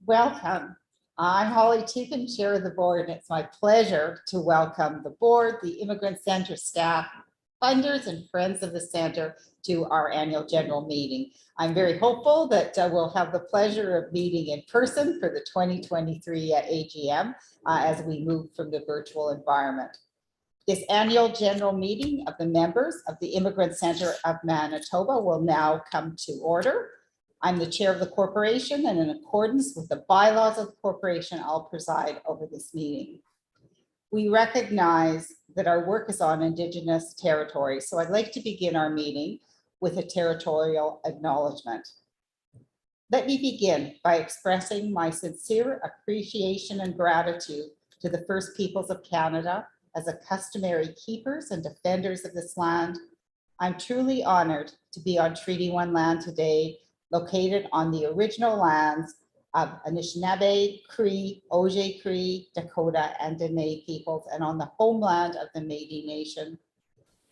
Welcome. I'm Holly Tiffin, Chair of the Board, and it's my pleasure to welcome the board, the Immigrant Centre staff, funders, and friends of the Centre to our annual general meeting. I'm very hopeful that we'll have the pleasure of meeting in person for the 2023 AGM as we move from the virtual environment. This annual general meeting of the members of the Immigrant Centre of Manitoba will now come to order. I'm the chair of the corporation, and in accordance with the bylaws of the corporation, I'll preside over this meeting. We recognize that our work is on Indigenous territory, so I'd like to begin our meeting with a territorial acknowledgement. Let me begin by expressing my sincere appreciation and gratitude to the First Peoples of Canada as a customary keepers and defenders of this land. I'm truly honored to be on Treaty 1 land today, located on the original lands of Anishinaabe, Cree, Ojibwe, Dakota, and Dene peoples, and on the homeland of the Métis Nation.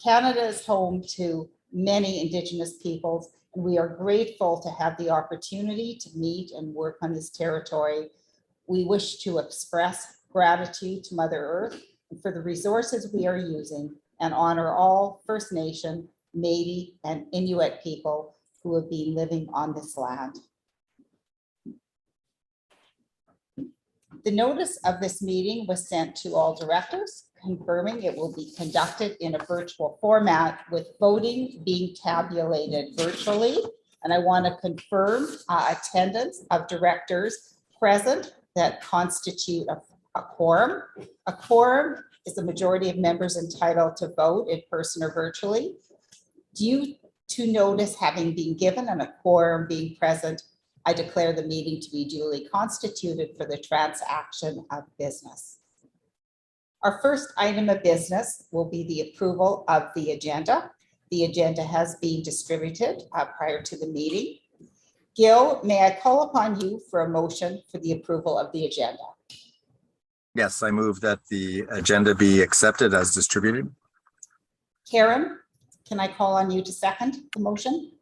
Canada is home to many Indigenous peoples, and we are grateful to have the opportunity to meet and work on this territory. We wish to express gratitude to Mother Earth for the resources we are using, and honor all First Nation, Métis, and Inuit people who have been living on this land. The notice of this meeting was sent to all directors, confirming it will be conducted in a virtual format with voting being tabulated virtually. And I want to confirm attendance of directors present that constitute a quorum. A quorum is the majority of members entitled to vote in person or virtually. Due to notice having been given and a quorum being present, I declare the meeting to be duly constituted for the transaction of business. Our first item of business will be the approval of the agenda. The agenda has been distributed prior to the meeting. Gil, may I call upon you for a motion for the approval of the agenda? Yes, I move that the agenda be accepted as distributed. Karen, can I call on you to second the motion?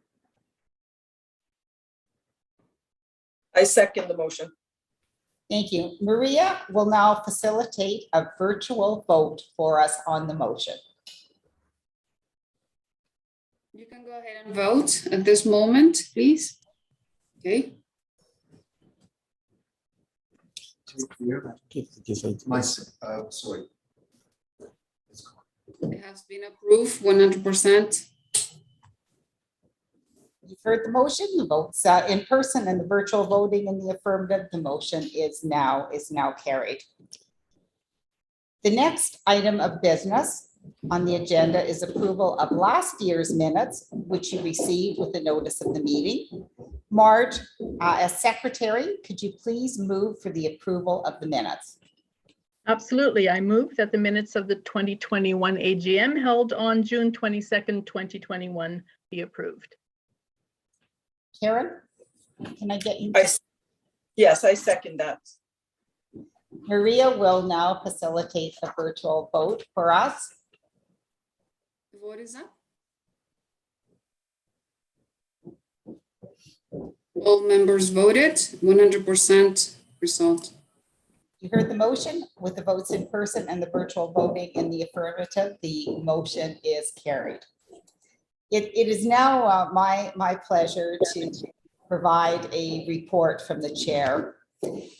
I second the motion. Thank you. Maria will now facilitate a virtual vote for us on the motion. You can go ahead and vote at this moment, please. Okay. Sorry. It has been approved 100%. You've heard the motion. The votes in person and the virtual voting in the affirmative. The motion is now carried. The next item of business on the agenda is approval of last year's minutes, which you received with the notice of the meeting. Marge, as secretary, could you please move for the approval of the minutes? Absolutely. I move that the minutes of the 2021 AGM held on June 22nd, 2021 be approved. Karen, can I get you? Yes, I second that. Maria will now facilitate the virtual vote for us. What is that? All members voted, 100% result. You heard the motion. With the votes in person and the virtual voting in the affirmative, the motion is carried. It is now my pleasure to provide a report from the chair.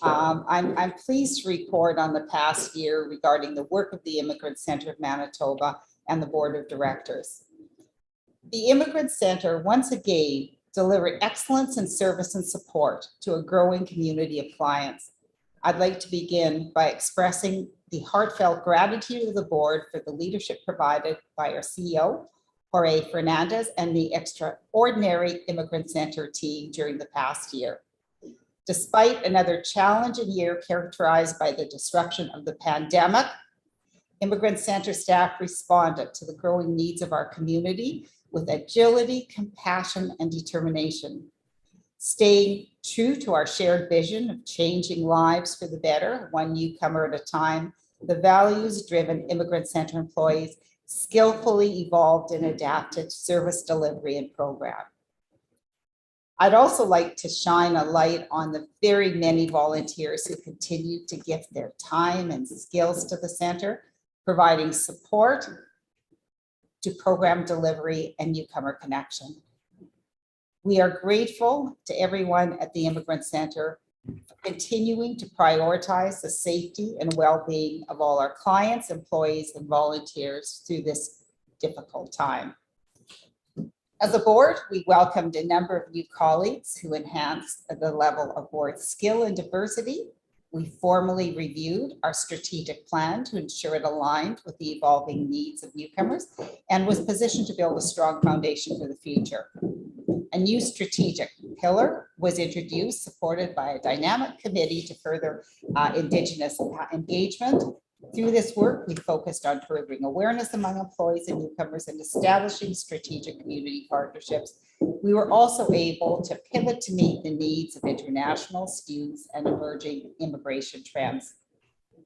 I'm pleased to report on the past year regarding the work of the Immigrant Centre of Manitoba and the Board of Directors. The Immigrant Centre once again delivered excellence in service and support to a growing community of clients. I'd like to begin by expressing the heartfelt gratitude of the board for the leadership provided by our CEO, Jorge Fernandez, and the extraordinary Immigrant Centre team during the past year. Despite another challenging year characterized by the disruption of the pandemic, Immigrant Centre staff responded to the growing needs of our community with agility, compassion, and determination. Staying true to our shared vision of changing lives for the better, one newcomer at a time, the values-driven Immigrant Centre employees skillfully evolved and adapted service delivery and program. I'd also like to shine a light on the very many volunteers who continue to give their time and skills to the center, providing support to program delivery and newcomer connection. We are grateful to everyone at the Immigrant Centre for continuing to prioritize the safety and well-being of all our clients, employees, and volunteers through this difficult time. As a board, we welcomed a number of new colleagues who enhanced the level of board skill and diversity. We formally reviewed our strategic plan to ensure it aligned with the evolving needs of newcomers and was positioned to build a strong foundation for the future. A new strategic pillar was introduced, supported by a dynamic committee to further Indigenous engagement. Through this work, we focused on furthering awareness among employees and newcomers and establishing strategic community partnerships. We were also able to pivot to meet the needs of international students and emerging immigration trends.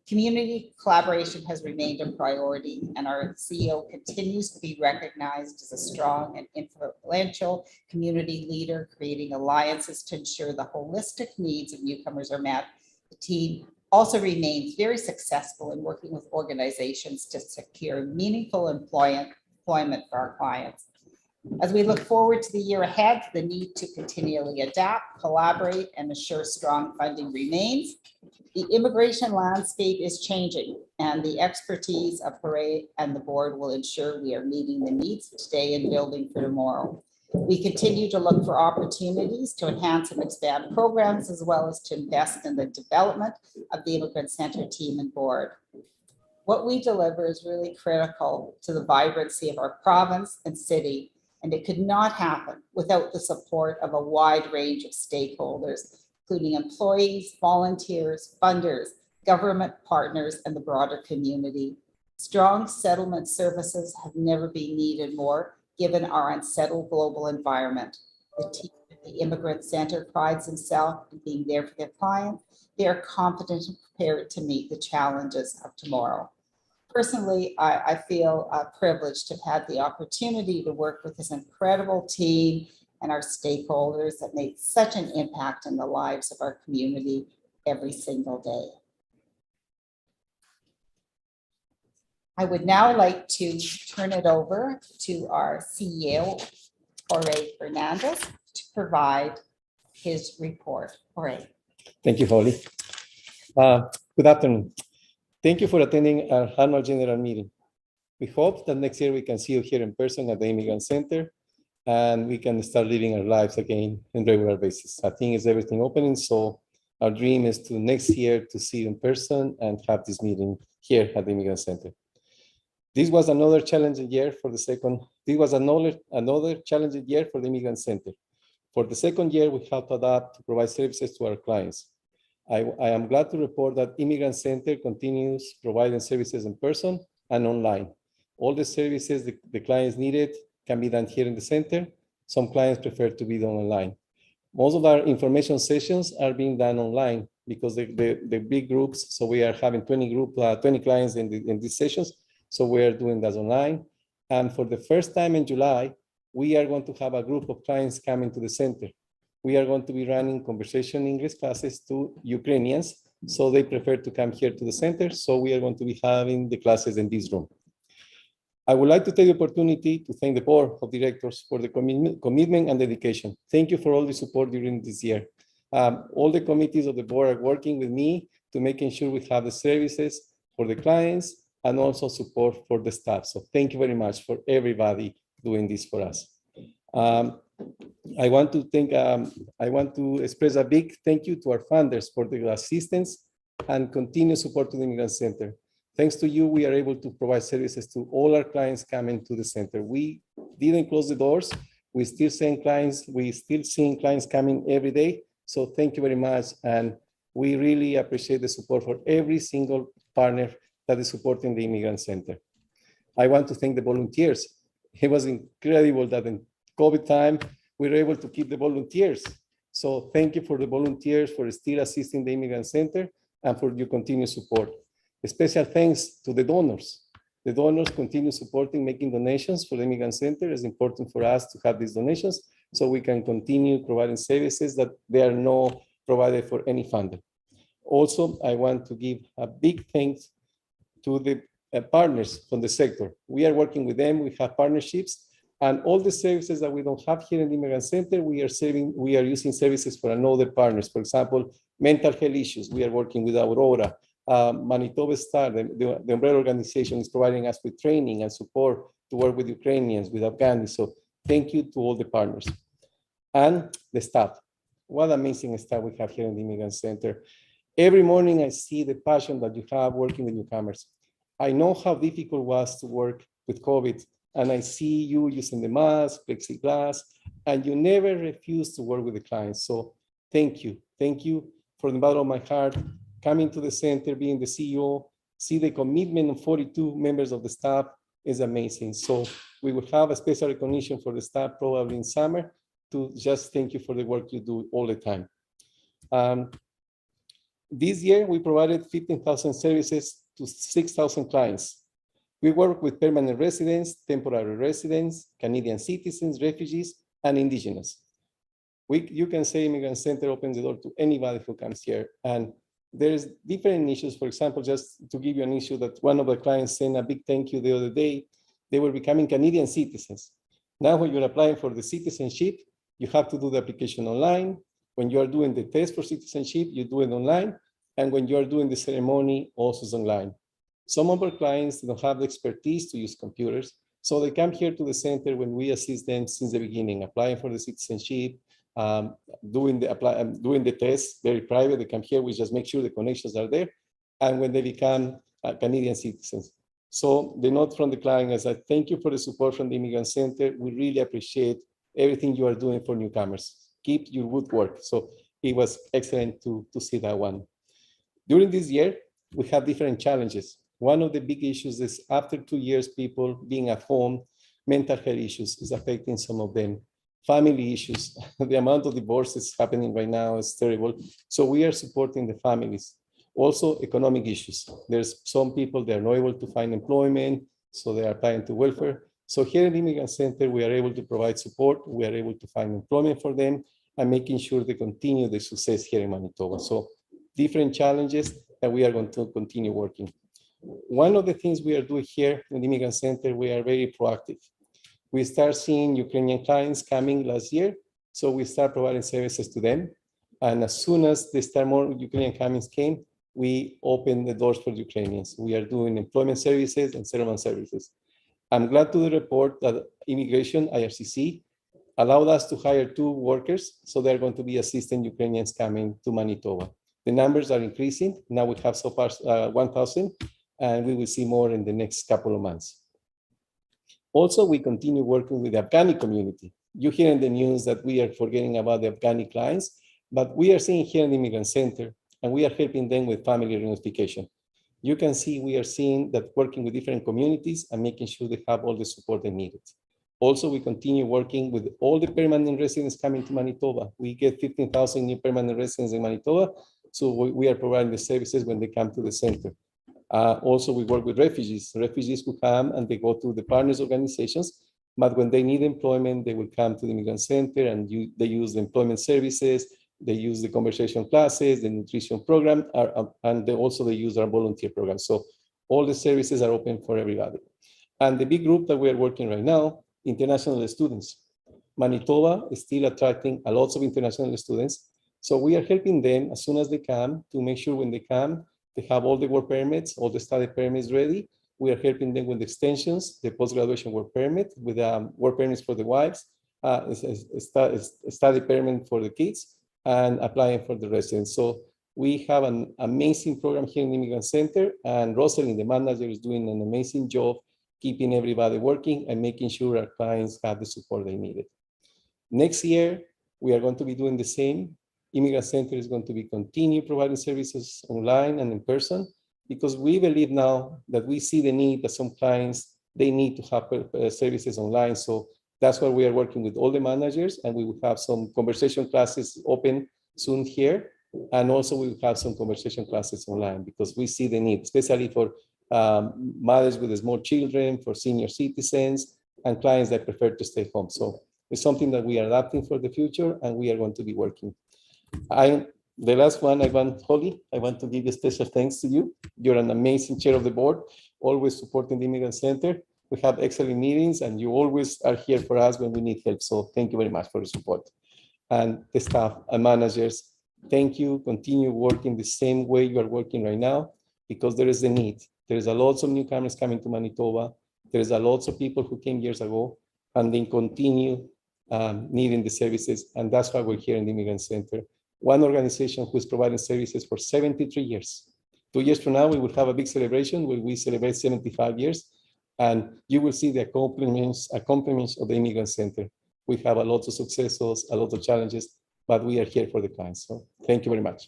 Community collaboration has remained a priority, and our CEO continues to be recognized as a strong and influential community leader, creating alliances to ensure the holistic needs of newcomers are met. The team also remains very successful in working with organizations to secure meaningful employment for our clients. As we look forward to the year ahead, the need to continually adapt, collaborate, and assure strong funding remains. The immigration landscape is changing, and the expertise of Hooray and the board will ensure we are meeting the needs of today and building for tomorrow. We continue to look for opportunities to enhance and expand programs, as well as to invest in the development of the Immigrant Centre team and board. What we deliver is really critical to the vibrancy of our province and city, and it could not happen without the support of a wide range of stakeholders, including employees, volunteers, funders, government partners, and the broader community. Strong settlement services have never been needed more, given our unsettled global environment. The team at the Immigrant Centre prides themselves in being there for their clients. They are confident and prepared to meet the challenges of tomorrow. Personally, I feel privileged to have had the opportunity to work with this incredible team and our stakeholders that make such an impact in the lives of our community every single day. I would now like to turn it over to our CEO, Jorge Fernandez, to provide his report. Jorge. Thank you, Holly. Good afternoon. Thank you for attending our annual general meeting. We hope that next year we can see you here in person at the Immigrant Centre and we can start living our lives again on a regular basis. I think it's everything opening, so our dream is to next year to see you in person and have this meeting here at the Immigrant Centre. This was another challenging year for the second. This was another challenging year for the Immigrant Centre. For the second year, we have to adapt to provide services to our clients. I am glad to report that Immigrant Centre continues providing services in person and online. All the services the clients needed can be done here in the center. Some clients prefer to be done online. Most of our information sessions are being done online because the big groups, so we are having 20 clients in these sessions, so we are doing that online. And for the first time in July, we are going to have a group of clients coming to the center. We are going to be running conversation English classes to Ukrainians, so they prefer to come here to the center. So we are going to be having the classes in this room. I would like to take the opportunity to thank the board of directors for the commitment and dedication. Thank you for all the support during this year. All the committees of the board are working with me to making sure we have the services for the clients and also support for the staff. So thank you very much for everybody doing this for us. I want to express a big thank you to our funders for the assistance and continued support to the Immigrant Centre. Thanks to you, we are able to provide services to all our clients coming to the center. We didn't close the doors. We still seeing clients coming every day. So thank you very much. And we really appreciate the support for every single partner that is supporting the Immigrant Centre. I want to thank the volunteers. It was incredible that in COVID time, we were able to keep the volunteers. So thank you for the volunteers for still assisting the Immigrant Centre and for your continued support. A special thanks to the donors. The donors continue supporting, making donations for the Immigrant Centre. It's important for us to have these donations. so we can continue providing services that they are not provided for any funder. Also, I want to give a big thanks to the partners from the sector. We are working with them, we have partnerships, and all the services that we don't have here in the Immigrant Center, we are using services for another partners. For example, mental health issues, we are working with Aurora. Manitoba Star, the umbrella organization, is providing us with training and support to work with Ukrainians, with Afghans. So thank you to all the partners. And the staff. What amazing staff we have here in the Immigrant Center. Every morning I see the passion that you have working with newcomers. I know how difficult it was to work with COVID, and I see you using the mask, plexiglass, and you never refuse to work with the clients. So thank you. Thank you from the bottom of my heart. Coming to the center, being the CEO, see the commitment of 42 members of the staff is amazing. So we will have a special recognition for the staff probably in summer to just thank you for the work you do all the time. This year, we provided 15,000 services to 6,000 clients. We work with permanent residents, temporary residents, Canadian citizens, refugees, and indigenous. You can say Immigrant Center opens the door to anybody who comes here. And there's different issues. For example, just to give you an issue that one of the clients sent a big thank you the other day, they were becoming Canadian citizens. Now, when you're applying for the citizenship, you have to do the application online. When you are doing the test for citizenship, you do it online. And when you are doing the ceremony, also is online. Some of our clients don't have the expertise to use computers, so they come here to the center when we assist them since the beginning, applying for the citizenship, doing the test, very private. They come here, we just make sure the connections are there. And when they become Canadian citizens. So the note from the client is that thank you for the support from the Immigrant Center. We really appreciate everything you are doing for newcomers. Keep your good work. So it was excellent to see that one. During this year, we have different challenges. One of the big issues is after 2 years, people being at home, mental health issues is affecting some of them. Family issues, the amount of divorces happening right now is terrible. So we are supporting the families. Also economic issues. There's some people that are not able to find employment, so they are applying to welfare. So here in the Immigrant Center, we are able to provide support. We are able to find employment for them and making sure they continue the success here in Manitoba. So different challenges that we are going to continue working. One of the things we are doing here in the Immigrant Center, we are very proactive. We start seeing Ukrainian clients coming last year, so we start providing services to them. And as soon as they start more Ukrainian clients came, we open the doors for Ukrainians. We are doing employment services and settlement services. I'm glad to report that Immigration, IRCC, allowed us to hire 2 workers, so they're going to be assisting Ukrainians coming to Manitoba. The numbers are increasing. Now we have so far 1,000, and we will see more in the next couple of months. Also, we continue working with the Afghani community. You hear in the news that we are forgetting about the Afghani clients, but we are seeing here in the Immigrant Center, and we are helping them with family reunification. You can see we are seeing that working with different communities and making sure they have all the support they needed. Also, we continue working with all the permanent residents coming to Manitoba. We get 15,000 new permanent residents in Manitoba, so we are providing the services when they come to the center. Also, we work with refugees who come and they go to the partners organizations, but when they need employment, they will come to the Immigrant Center and they use the employment services, they use the conversation classes, the nutrition program, and they use our volunteer program. So all the services are open for everybody. And the big group that we are working right now, international students. Manitoba is still attracting a lot of international students. So we are helping them as soon as they come to make sure when they come, they have all the work permits, all the study permits ready. We are helping them with extensions, the post-graduation work permit, with work permits for the wives, study permit for the kids, and applying for the residents. So we have an amazing program here in the Immigrant Center, and Rosalind, the manager, is doing an amazing job keeping everybody working and making sure our clients have the support they needed. Next year, we are going to be doing the same. Immigrant Center is going to be continue providing services online and in person, because we believe now that we see the need that some clients, they need to have services online. So that's why we are working with all the managers, and we will have some conversation classes open soon here. And also we will have some conversation classes online because we see the need, especially for mothers with small children, for senior citizens, and clients that prefer to stay home. So It's something that we are adapting for the future and we are going to be working. The last one, Holly, I want to give you special thanks to you. You're an amazing chair of the board, always supporting the Immigrant Center. We have excellent meetings and you always are here for us when we need help. So thank you very much for the support. And the staff and managers, thank you. Continue working the same way you are working right now because there is a need. There's a lots of newcomers coming to Manitoba. There's a lots of people who came years ago and they continue needing the services. And that's why we're here in the Immigrant Center. One organization who's providing services for 73 years. 2 years from now, we will have a big celebration where we celebrate 75 years. And you will see the accomplishments of the Immigrant Center. We have a lot of successes, a lot of challenges, but we are here for the clients. So thank you very much.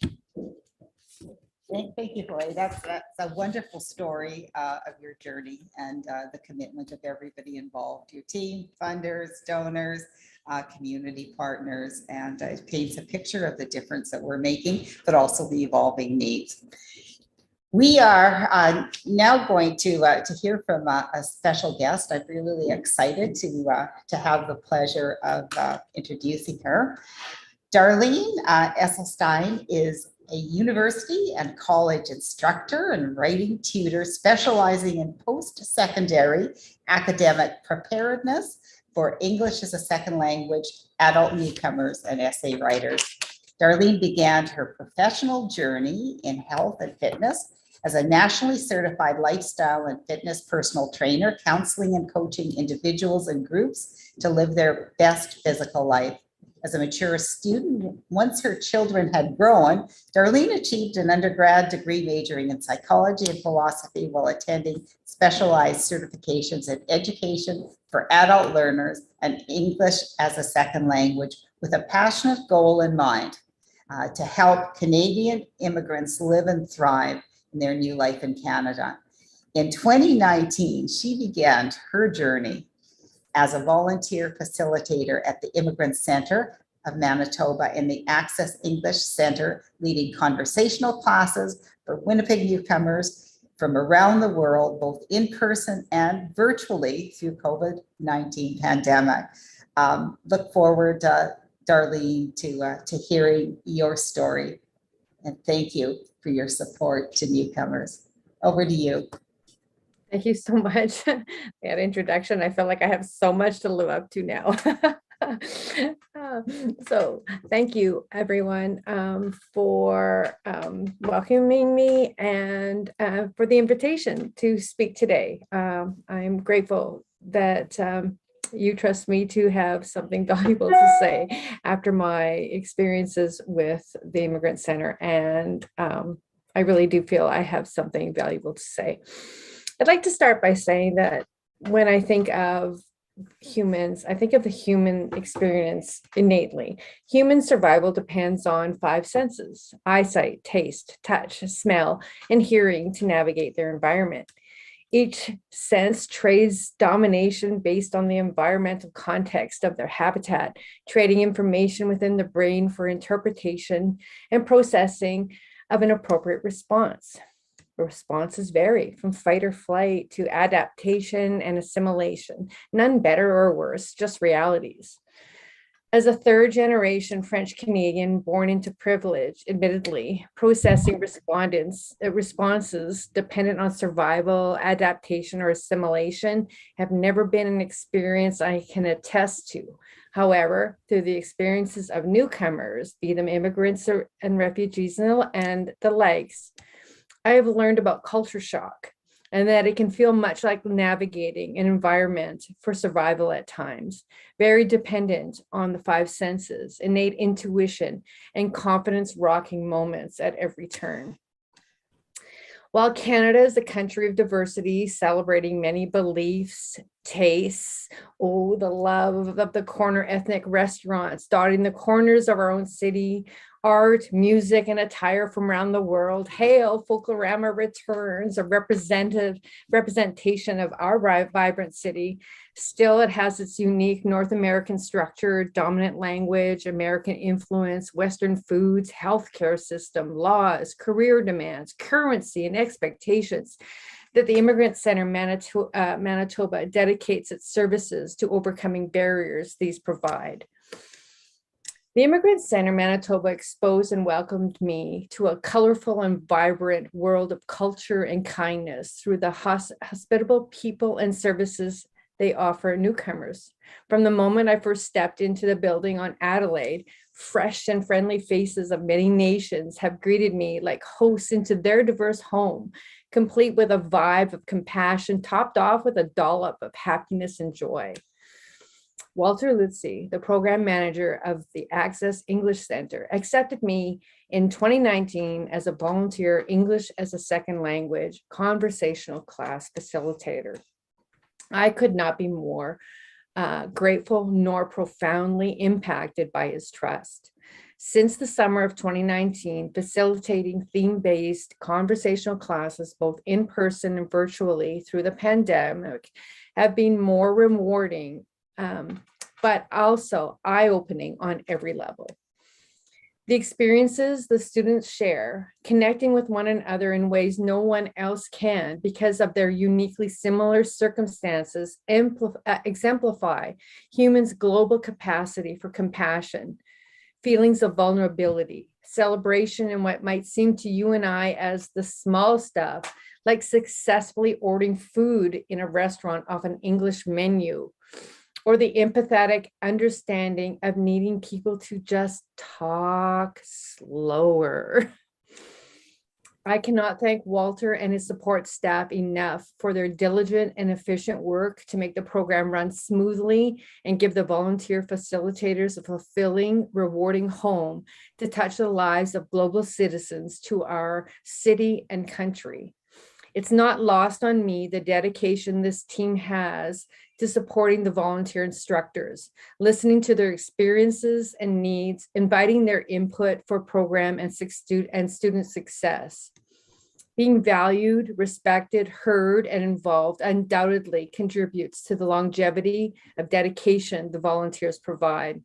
Thank you, Jorge. That's a wonderful story of your journey and the commitment of everybody involved, your team, funders, donors, community partners, and it paints a picture of the difference that we're making, but also the evolving needs. We are now going to hear from a special guest. I'm really excited to have the pleasure of introducing her. Darlene Esselstein is a university and college instructor and writing tutor specializing in post-secondary academic preparedness for English as a second language, adult newcomers, and essay writers. Darlene began her professional journey in health and fitness as a nationally certified lifestyle and fitness personal trainer, counseling and coaching individuals and groups to live their best physical life. As a mature student, once her children had grown, Darlene achieved an undergrad degree majoring in psychology and philosophy while attending specialized certifications in education for adult learners and English as a second language with a passionate goal in mind to help Canadian immigrants live and thrive in their new life in Canada. In 2019, she began her journey as a volunteer facilitator at the Immigrant Centre of Manitoba in the Access English Centre, leading conversational classes for Winnipeg newcomers from around the world, both in person and virtually through COVID-19 pandemic. Look forward, Darlene, to hearing your story. And thank you for your support to newcomers. Over to you. Thank you so much. That introduction, I feel like I have so much to live up to now. So thank you, everyone, for welcoming me and for the invitation to speak today. I'm grateful that you trust me to have something valuable to say after my experiences with the Immigrant Center. And I really do feel I have something valuable to say. I'd like to start by saying that when I think of humans, I think of the human experience innately. Human survival depends on 5 senses: eyesight, taste, touch, smell, and hearing to navigate their environment. Each sense trades domination based on the environmental context of their habitat, trading information within the brain for interpretation and processing of an appropriate response. Responses vary from fight or flight to adaptation and assimilation, none better or worse, just realities. As a third-generation French Canadian born into privilege, admittedly, processing responses dependent on survival, adaptation, or assimilation have never been an experience I can attest to. However, through the experiences of newcomers, be them immigrants and refugees and the likes, I have learned about culture shock and that it can feel much like navigating an environment for survival at times, very dependent on the 5 senses, innate intuition, and confidence-rocking moments at every turn. While Canada is a country of diversity, celebrating many beliefs, tastes, the love of the corner ethnic restaurants, dotting the corners of our own city, art, music, and attire from around the world. Hail, Folklorama returns, a representation of our vibrant city. Still, it has its unique North American structure, dominant language, American influence, Western foods, healthcare system, laws, career demands, currency, and expectations. that the Immigrant Centre Manitoba dedicates its services to overcoming barriers these provide. The Immigrant Centre Manitoba exposed and welcomed me to a colorful and vibrant world of culture and kindness through the hospitable people and services they offer newcomers. From the moment I first stepped into the building on Adelaide, fresh and friendly faces of many nations have greeted me like hosts into their diverse home, complete with a vibe of compassion, topped off with a dollop of happiness and joy. Walter Lutzy, the program manager of the Access English Centre, accepted me in 2019 as a volunteer English as a second language conversational class facilitator. I could not be more grateful nor profoundly impacted by his trust. Since the summer of 2019, facilitating theme-based conversational classes, both in person and virtually through the pandemic, have been more rewarding, but also eye-opening on every level. The experiences the students share, connecting with one another in ways no one else can because of their uniquely similar circumstances, exemplify humans' global capacity for compassion, feelings of vulnerability, celebration in what might seem to you and I as the small stuff, like successfully ordering food in a restaurant off an English menu, or the empathetic understanding of needing people to just talk slower. I cannot thank Walter and his support staff enough for their diligent and efficient work to make the program run smoothly and give the volunteer facilitators a fulfilling, rewarding home to touch the lives of global citizens to our city and country. It's not lost on me the dedication this team has to supporting the volunteer instructors, listening to their experiences and needs, inviting their input for program and student success. Being valued, respected, heard, and involved undoubtedly contributes to the longevity of dedication the volunteers provide.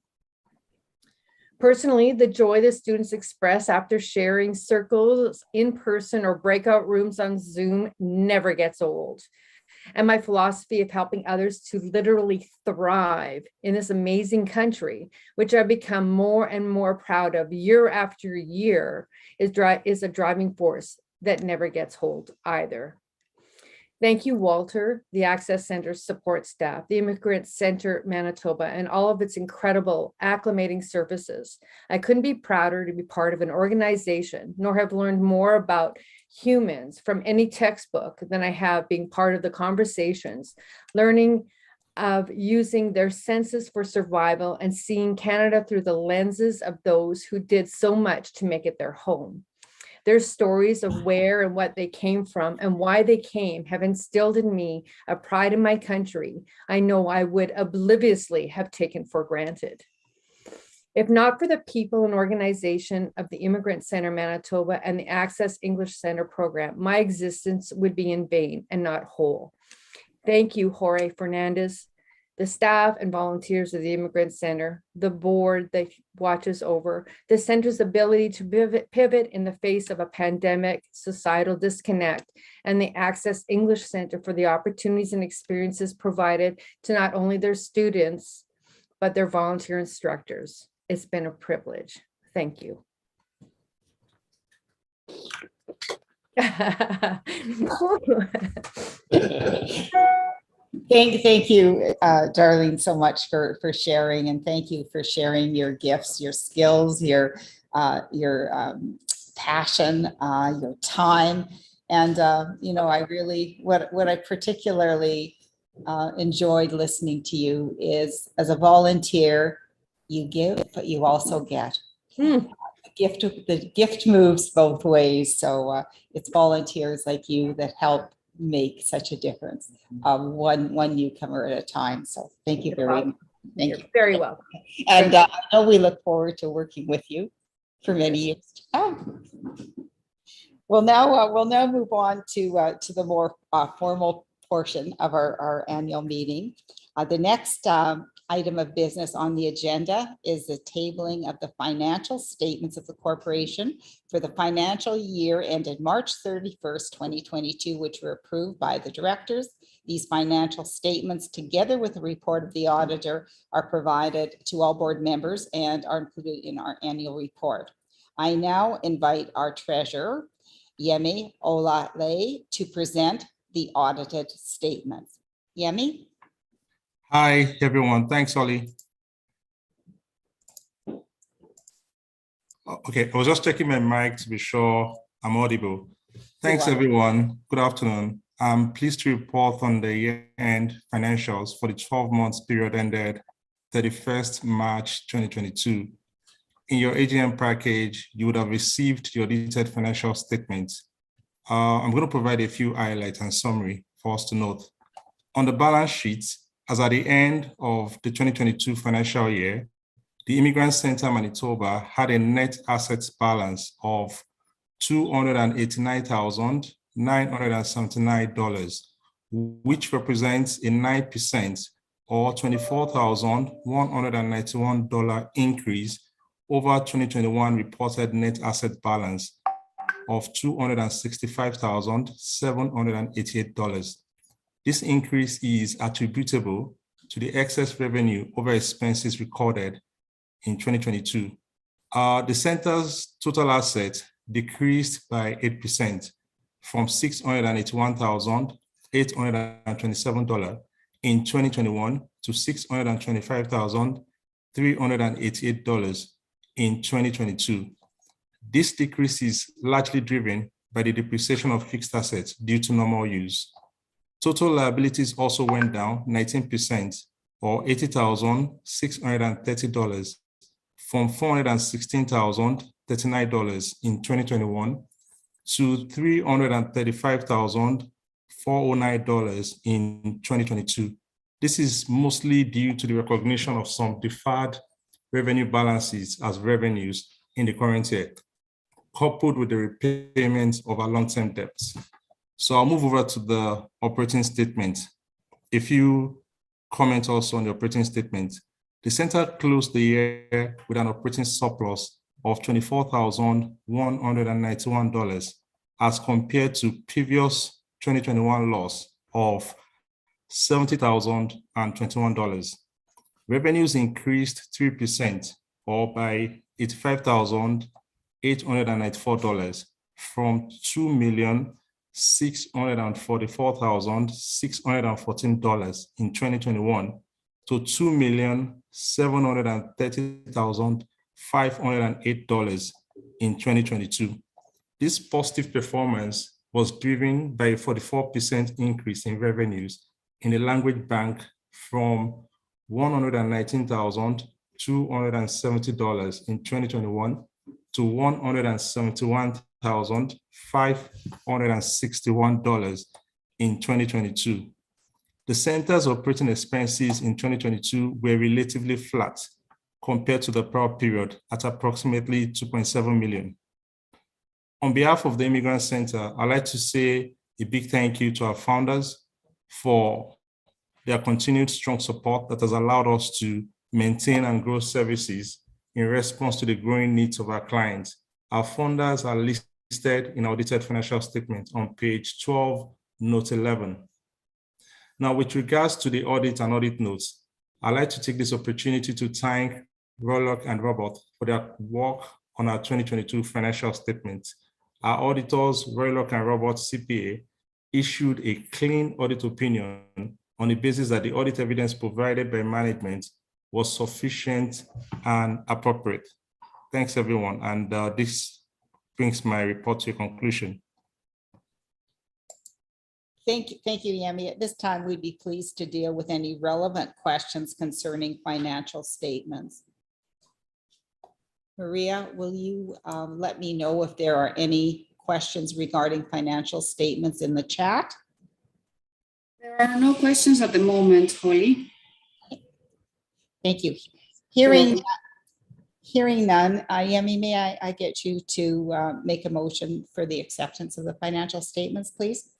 Personally, the joy the students express after sharing circles in person or breakout rooms on Zoom never gets old. And my philosophy of helping others to literally thrive in this amazing country, which I've become more and more proud of year after year, is a driving force that never gets old either. Thank you, Walter, the Access Centre support staff, the Immigrant Centre Manitoba, and all of its incredible acclimating services. I couldn't be prouder to be part of an organization, nor have learned more about humans from any textbook than I have being part of the conversations, learning of using their senses for survival and seeing Canada through the lenses of those who did so much to make it their home. Their stories of where and what they came from and why they came have instilled in me a pride in my country I know I would obliviously have taken for granted. If not for the people and organization of the Immigrant Centre Manitoba and the Access English Centre program, my existence would be in vain and not whole. Thank you, Jorge Fernandez, the staff and volunteers of the Immigrant Centre, the board that watches over the center's ability to pivot in the face of a pandemic, societal disconnect, and the Access English Centre for the opportunities and experiences provided to not only their students, but their volunteer instructors. It's been a privilege. Thank you. Thank you, Darlene, so much for sharing, and thank you for sharing your gifts, your skills, your passion, your time, and I really what I particularly enjoyed listening to you is, as a volunteer, you give, but you also get. The gift moves both ways, so it's volunteers like you that help make such a difference, one newcomer at a time. So thank you very much. Thank you. Very welcome. And I know we look forward to working with you for many years to come. We'll now move on to the more formal portion of our annual meeting. The next item of business on the agenda is the tabling of the financial statements of the corporation for the financial year ended March 31st, 2022, which were approved by the directors. These financial statements, together with the report of the auditor, are provided to all board members and are included in our annual report. I now invite our treasurer, Yemi Olale, to present the audited statements. Yemi? Hi, everyone. Thanks, Ollie. Okay, I was just checking my mic to be sure I'm audible. Thanks, everyone. Good afternoon. I'm pleased to report on the year-end financials for the 12 months period ended 31st March 2022. In your AGM package, you would have received your detailed financial statements. I'm going to provide a few highlights and summary for us to note. On the balance sheet, as at the end of the 2022 financial year, the Immigrant Centre Manitoba had a net assets balance of $289,979, which represents a 9% or $24,191 increase over 2021 reported net asset balance of $265,788. This increase is attributable to the excess revenue over expenses recorded in 2022. The center's total assets decreased by 8% from $681,827 in 2021 to $625,388 in 2022. This decrease is largely driven by the depreciation of fixed assets due to normal use. Total liabilities also went down 19% or $80,630 from $416,039 in 2021 to $335,409 in 2022. This is mostly due to the recognition of some deferred revenue balances as revenues in the current year, coupled with the repayment of our long-term debts. So I'll move over to the operating statement. A few comments also on the operating statement. The center closed the year with an operating surplus of $24,191 as compared to previous 2021 loss of $70,021. Revenues increased 3% or by $85,894 from $2,644,614 in 2021 to $2,730,508 in 2022. This positive performance was driven by a 44% increase in revenues in the language bank from $119,270 in 2021 to $171,561 in 2022. The center's operating expenses in 2022 were relatively flat compared to the prior period at approximately $2.7 million. On behalf of the Immigrant Centre, I'd like to say a big thank you to our founders for their continued strong support that has allowed us to maintain and grow services in response to the growing needs of our clients. Our founders are listed in audited financial statement on page 12, note 11. Now, with regards to the audit and audit notes, I'd like to take this opportunity to thank Roylock and Robert for their work on our 2022 financial statement. Our auditors, Roylock and Robert CPA, issued a clean audit opinion on the basis that the audit evidence provided by management was sufficient and appropriate. Thanks, everyone. And this brings my report to a conclusion. Thank you, Yemi. At this time, we'd be pleased to deal with any relevant questions concerning financial statements. Maria, will you let me know if there are any questions regarding financial statements in the chat? There are no questions at the moment, Holly. Thank you. Hearing none, Yemi, may I get you to make a motion for the acceptance of the financial statements, please?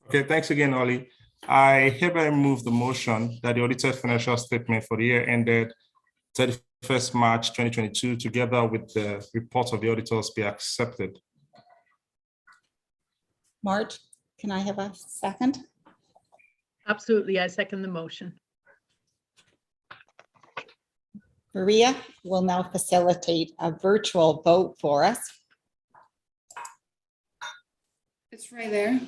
Okay, thanks again, Ollie. I hereby move the motion that the audited financial statement for the year ended 31st March 2022, together with the report of the auditors, be accepted. Marge, can I have a second? Absolutely, I second the motion. Maria will now facilitate a virtual vote for us. It's right there.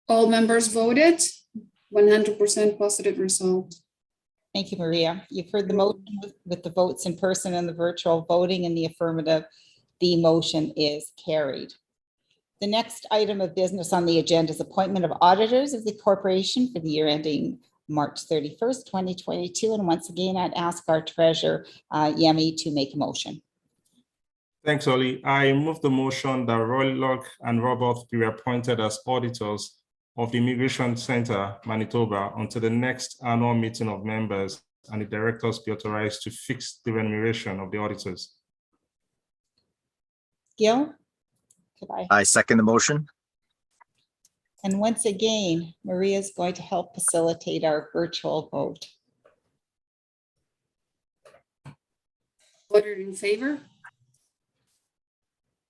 All members voted, 100% positive result. Thank you, Maria. You've heard the motion with the votes in person and the virtual voting in the affirmative. The motion is carried. The next item of business on the agenda is appointment of auditors of the corporation for the year ending March 31st, 2022. And once again, I'd ask our treasurer, Yemi, to make a motion. Thanks, Oli. I move the motion that Roy Locke and Robert be appointed as auditors of the Immigration Centre, Manitoba, until the next annual meeting of members, and the directors be authorized to fix the remuneration of the auditors. Gil? Could I? I second the motion. And once again, Maria is going to help facilitate our virtual vote. Voted in favor?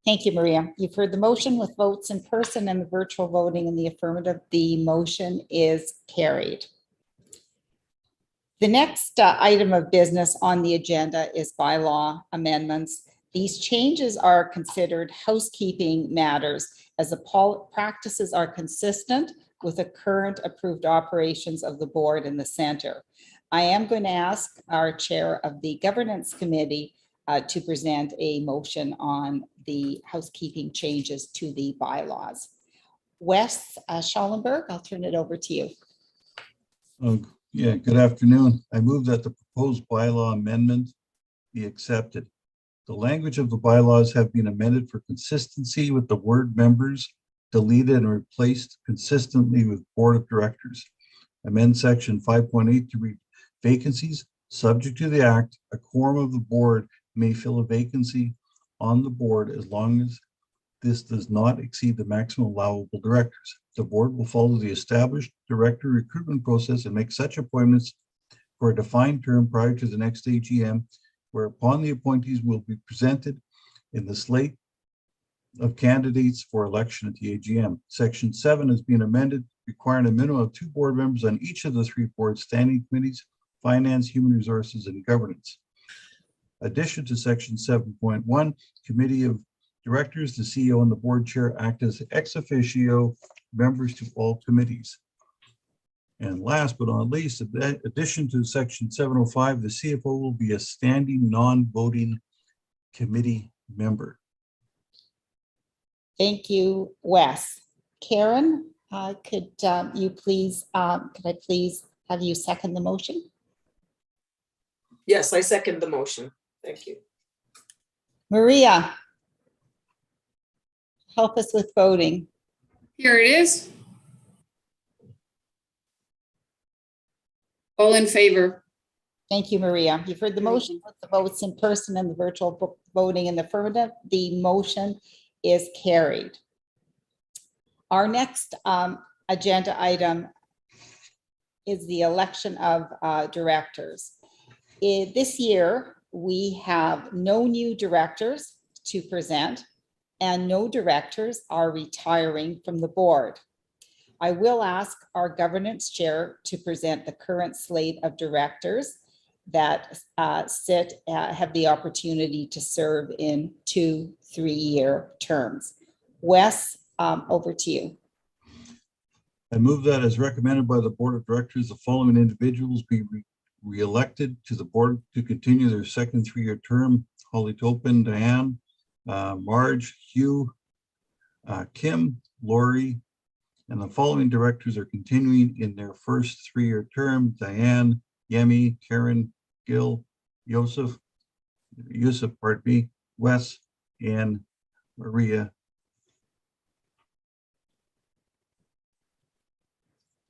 Thank you, Maria. You've heard the motion with votes in person and the virtual voting in the affirmative. The motion is carried. The next item of business on the agenda is bylaw amendments. These changes are considered housekeeping matters as the practices are consistent with the current approved operations of the board and the center. I am going to ask our chair of the governance committee to present a motion on the housekeeping changes to the bylaws. Wes Schallenberg, I'll turn it over to you. Yeah, good afternoon. I move that the proposed bylaw amendment be accepted. The language of the bylaws have been amended for consistency with the word members, deleted and replaced consistently with board of directors. Amend section 5.8 to read vacancies. Subject to the act, a quorum of the board may fill a vacancy on the board as long as this does not exceed the maximum allowable directors. The board will follow the established director recruitment process and make such appointments for a defined term prior to the next AGM, whereupon the appointees will be presented in the slate of candidates for election at the AGM. Section 7 has been amended, requiring a minimum of 2 board members on each of the 3 board standing committees: Finance, Human Resources, and Governance. Addition to section 7.1, Committee of Directors, the CEO and the board chair act as ex officio members to all committees. And last but not least, in addition to section 705, the CFO will be a standing non-voting committee member. Thank you, Wes. Karen, could I please have you second the motion? Yes, I second the motion. Thank you. Maria, help us with voting. Here it is. All in favor? Thank you, Maria. You've heard the motion with the votes in person and the virtual voting in the affirmative. The motion is carried. Our next agenda item is the election of directors. This year, we have no new directors to present, and no directors are retiring from the board. I will ask our governance chair to present the current slate of directors that have the opportunity to serve in 2 3-year terms. Wes, over to you. I move that, as recommended by the board of directors, the following individuals be re-elected to the board to continue their second 3-year term: Holly Topin, Diane, Marge, Hugh, Kim, Lori, and the following directors are continuing in their first 3-year term: Diane, Yemi, Karen, Gil, Yusuf, pardon me, Wes, and Maria.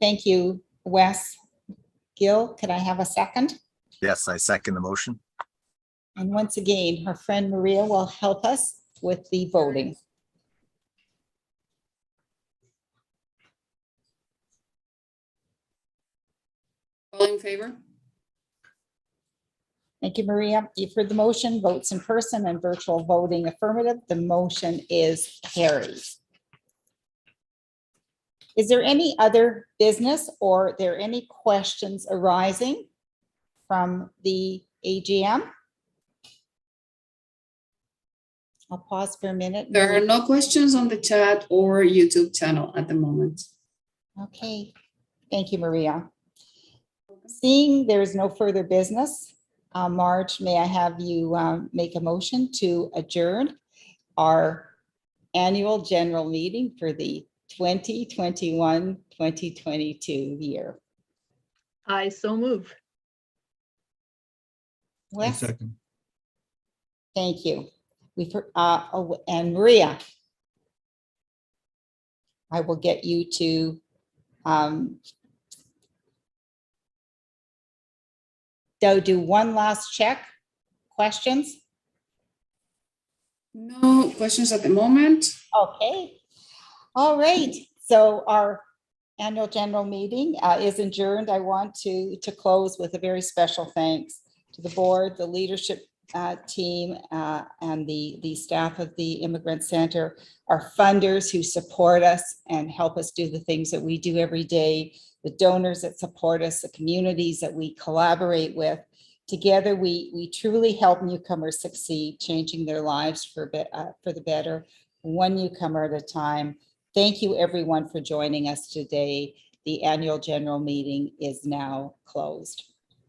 Thank you, Wes. Gil, could I have a second? Yes, I second the motion. And once again, her friend Maria will help us with the voting. All in favor? Thank you, Maria. You've heard the motion. Votes in person and virtual voting affirmative. The motion is carried. Is there any other business or are there any questions arising from the AGM? I'll pause for a minute. There are no questions on the chat or YouTube channel at the moment. Okay, thank you, Maria. Seeing there is no further business, Marge, may I have you make a motion to adjourn our annual general meeting for the 2021-2022 year? I so move. I Wes, second. thank you. And Maria, I will get you to do one last check. Questions? No questions at the moment. Okay. All right. So our annual general meeting is adjourned. I want to close with a very special thanks to the board, the leadership team, and the staff of the Immigrant Centre, our funders who support us and help us do the things that we do every day, the donors that support us, the communities that we collaborate with. Together, we truly help newcomers succeed, changing their lives for the better, one newcomer at a time. Thank you, everyone, for joining us today. The annual general meeting is now closed.